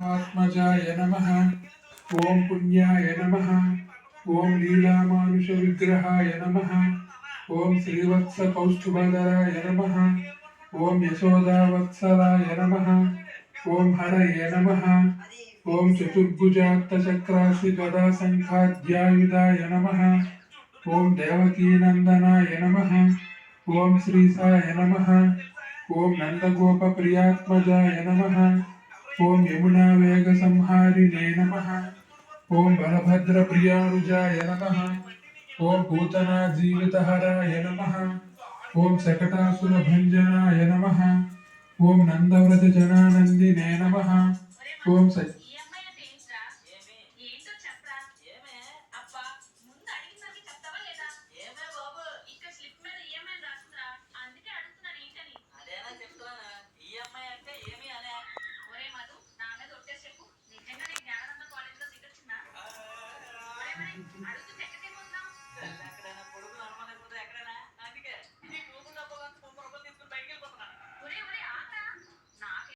आत्मजाय नमः। ओम पुण्याय नमः। ओम लीलामानुषविग्रहाय नमः। ओम श्रीवत्सकौस्तुभधराय नमः। ओम यशोदावत्सलाय नमः। ओम हरये नमः। ओम चतुर्भुजात्तचक्राश्रिगदाशङ्खाध्यायुधाय नमः। ओम देवकीनन्दनाय नमः। ओम श्रीसाय नमः। ओम नन्दगोपप्रियात्मजाय नमः। ओम यमुना वेग संहारिणे नमः। ओम बलभद्र प्रियानुजाय नमः। ओम पूतना जीवितहराय नमः। ओम शकटासुर भंजनाय नमः। ओम नंदव्रत जनानंदिने नमः। ओम सच